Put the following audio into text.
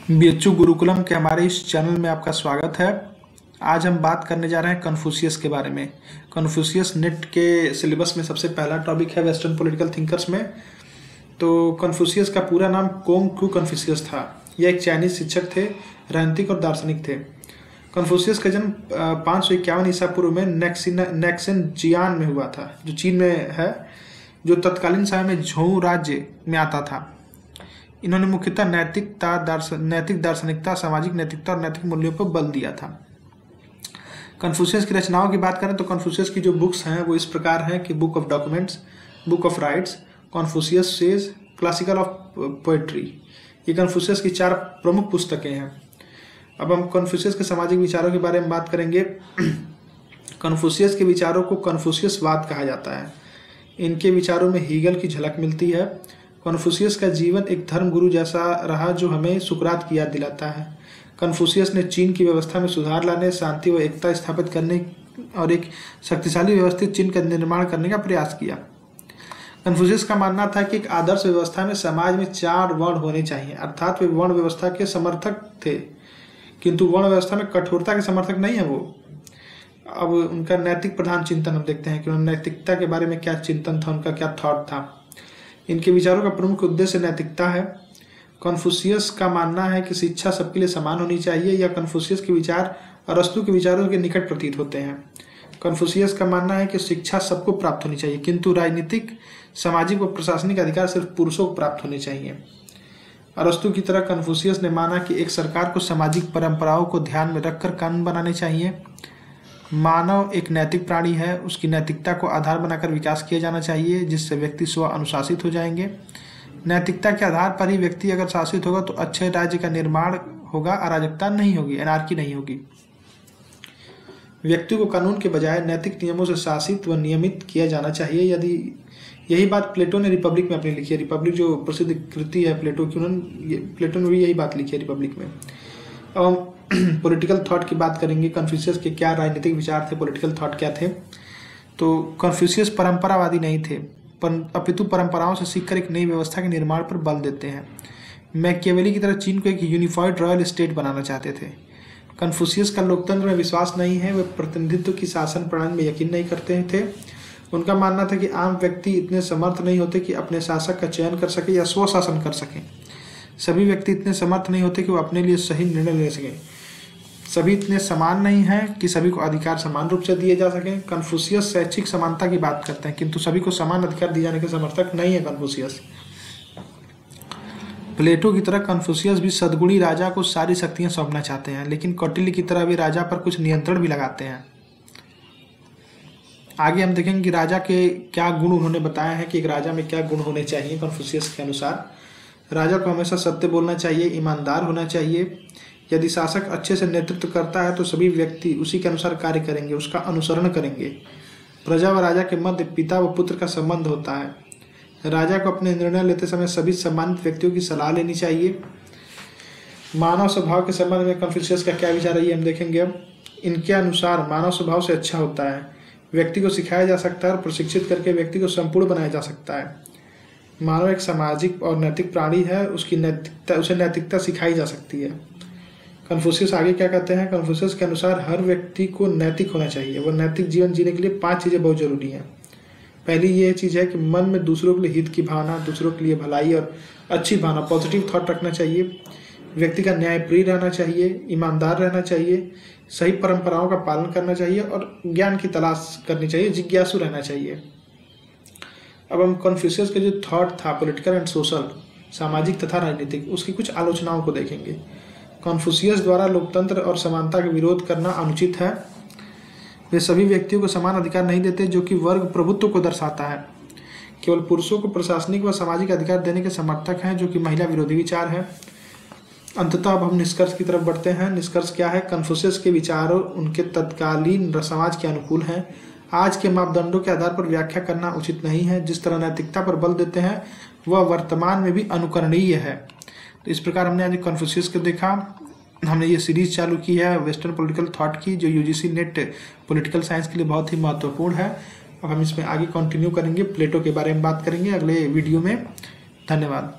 BHU Gurukulam के हमारे इस चैनल में आपका स्वागत है। आज हम बात करने जा रहे हैं कन्फ्यूशियस के बारे में। कन्फ्यूशियस नेट के सिलेबस में सबसे पहला टॉपिक है वेस्टर्न पॉलिटिकल थिंकर्स में। तो कन्फ्यूशियस का पूरा नाम कोंग फू कन्फ्यूशियस था। यह एक चाइनीज शिक्षक थे, राजनीतिक और दार्शनिक थे। कन्फ्यूशियस का जन्म 551 ईसा पूर्व में नेक्सेन जियान में हुआ था, जो चीन में है, जो तत्कालीन समय में झोउ राज्य में आता था। इन्होंने मुख्यतः नैतिक दार्शनिकता, सामाजिक नैतिकता और नैतिक मूल्यों पर बल दिया था। कन्फ्यूशियस की रचनाओं की बात करें तो कन्फ्यूशियस की जो बुक्स हैं वो इस प्रकार हैं कि book of documents, book of rights, Confucius says, classical of poetry. ये कन्फ्यूशियस की 4 प्रमुख पुस्तकें हैं। अब हम कन्फ्यूशियस के सामाजिक विचारों के बारे में बात करेंगे। कन्फ्यूशियस के विचारों को कन्फ्यूशियसवाद कहा जाता है। इनके विचारों में हीगल की झलक मिलती है। कन्फ्यूशियस का जीवन एक धर्म गुरु जैसा रहा जो हमें सुकरात की याद दिलाता है। कन्फ्यूशियस ने चीन की व्यवस्था में सुधार लाने, शांति व एकता स्थापित करने और एक शक्तिशाली व्यवस्थित चीन का निर्माण करने का प्रयास किया। कन्फ्यूशियस का मानना था कि एक आदर्श व्यवस्था में समाज में 4 वर्ण होने चाहिए, अर्थात वे वर्ण व्यवस्था के समर्थक थे, किंतु वर्ण व्यवस्था में कठोरता के समर्थक नहीं है वो। अब उनका नैतिक प्रधान चिंतन हम देखते हैं कि उन्होंने नैतिकता के बारे में क्या चिंतन था, उनका क्या थॉट था। इनके विचारों का प्रमुख उद्देश्य नैतिकता है। कन्फ्यूशियस का मानना है कि शिक्षा सबके लिए समान होनी चाहिए। या कन्फ्यूशियस के विचार अरस्तु के विचारों के निकट प्रतीत होते हैं। कन्फ्यूशियस का मानना है कि शिक्षा सबको प्राप्त होनी चाहिए, किंतु राजनीतिक, सामाजिक व प्रशासनिक अधिकार सिर्फ पुरुषों को प्राप्त होने चाहिए। अरस्तु की तरह कन्फ्यूशियस ने माना कि एक सरकार को सामाजिक परंपराओं को ध्यान में रखकर कानून बनाने चाहिए। मानव एक नैतिक प्राणी है, उसकी नैतिकता को आधार बनाकर विकास किया जाना चाहिए, जिससे व्यक्ति स्व अनुशासित हो जाएंगे। नैतिकता के आधार पर ही व्यक्ति अगर शासित होगा तो अच्छे राज्य का निर्माण होगा, अराजकता नहीं होगी, एनार्की नहीं होगी। व्यक्ति को कानून के बजाय नैतिक नियमों से शासित व नियमित किया जाना चाहिए। यदि यही बात प्लेटो ने रिपब्लिक में अपनी लिखी है। रिपब्लिक जो प्रसिद्ध कृति है प्लेटो की, प्लेटो ने भी यही बात लिखी है रिपब्लिक में। अब पॉलिटिकल थॉट की बात करेंगे। कन्फ्यूशियस के क्या राजनीतिक विचार थे, पॉलिटिकल थॉट क्या थे। तो कन्फ्यूशियस परंपरावादी नहीं थे, अपितु परंपराओं से सीखकर एक नई व्यवस्था के निर्माण पर बल देते हैं। मैकियावेली की तरह चीन को एक यूनिफाइड रॉयल स्टेट बनाना चाहते थे। कन्फ्यूशियस का लोकतंत्र में विश्वास नहीं है। वे प्रतिनिधित्व की शासन प्रणाली में यकीन नहीं करते थे। उनका मानना था कि आम व्यक्ति इतने समर्थ नहीं होते कि अपने शासक का चयन कर सके या स्वशासन कर सकें। सभी व्यक्ति इतने समर्थ नहीं होते कि वो अपने लिए सही निर्णय ले सकें। सभी इतने समान नहीं हैं कि सभी को अधिकार समान रूप से दिए जा सकें। कन्फ्यूशियस शैक्षिक समानता की बात करते हैं, किंतु सभी को समान अधिकार दिए जाने के समर्थक नहीं है कन्फ्यूशियस। प्लेटो की तरह कन्फ्यूशियस भी सद्गुणी राजा को सारी शक्तियां सौंपना चाहते हैं, लेकिन कौटिल्य की तरह वे राजा पर कुछ नियंत्रण भी लगाते हैं। आगे हम देखेंगे कि राजा के क्या गुण उन्होंने बताया है कि एक राजा में क्या गुण होने चाहिए। कन्फ्यूशियस के अनुसार राजा को हमेशा सत्य बोलना चाहिए, ईमानदार होना चाहिए। यदि शासक अच्छे से नेतृत्व करता है तो सभी व्यक्ति उसी के अनुसार कार्य करेंगे, उसका अनुसरण करेंगे। प्रजा व राजा के मध्य पिता व पुत्र का संबंध होता है। राजा को अपने निर्णय लेते समय सभी सम्मानित व्यक्तियों की सलाह लेनी चाहिए। मानव स्वभाव के संबंध में कन्फ्यूशियस का क्या विचार है ये हम देखेंगे। अब इनके अनुसार मानव स्वभाव से अच्छा होता है। व्यक्ति को सिखाया जा सकता है और प्रशिक्षित करके व्यक्ति को संपूर्ण बनाया जा सकता है। मानव एक सामाजिक और नैतिक प्राणी है, उसे नैतिकता सिखाई जा सकती है। कन्फ्यूशियस आगे क्या कहते हैं। कन्फ्यूशियस के अनुसार हर व्यक्ति को नैतिक होना चाहिए। वह नैतिक जीवन जीने के लिए 5 चीज़ें बहुत जरूरी हैं। पहली ये चीज़ है कि मन में दूसरों के लिए हित की भावना, दूसरों के लिए भलाई और अच्छी भावना, पॉजिटिव थॉट रखना चाहिए। व्यक्ति का न्यायप्रिय रहना चाहिए, ईमानदार रहना चाहिए, सही परंपराओं का पालन करना चाहिए और ज्ञान की तलाश करनी चाहिए, जिज्ञासु रहना चाहिए। अब हम कन्फ्यूशियस के जो थॉट था पॉलिटिकल एंड सोशल, सामाजिक तथा राजनीतिक, उसकी कुछ आलोचनाओं को देखेंगे। कन्फ्यूशियस द्वारा लोकतंत्र और समानता का विरोध करना अनुचित है। वे सभी व्यक्तियों को समान अधिकार नहीं देते, जो कि वर्ग प्रभुत्व को दर्शाता है। केवल पुरुषों को प्रशासनिक व सामाजिक अधिकार देने के समर्थक हैं, जो कि महिला विरोधी विचार है। अंततः अब हम निष्कर्ष की तरफ बढ़ते हैं। निष्कर्ष क्या है। कन्फ्यूशियस के विचारों उनके तत्कालीन समाज के अनुकूल हैं। आज के मापदंडों के आधार पर व्याख्या करना उचित नहीं है। जिस तरह नैतिकता पर बल देते हैं वह वर्तमान में भी अनुकरणीय है। तो इस प्रकार हमने आज कन्फ्यूशियस को देखा। हमने ये सीरीज चालू की है वेस्टर्न पॉलिटिकल थॉट की, जो यूजीसी नेट पॉलिटिकल साइंस के लिए बहुत ही महत्वपूर्ण है। अब हम इसमें आगे कंटिन्यू करेंगे, प्लेटो के बारे में बात करेंगे अगले वीडियो में। धन्यवाद।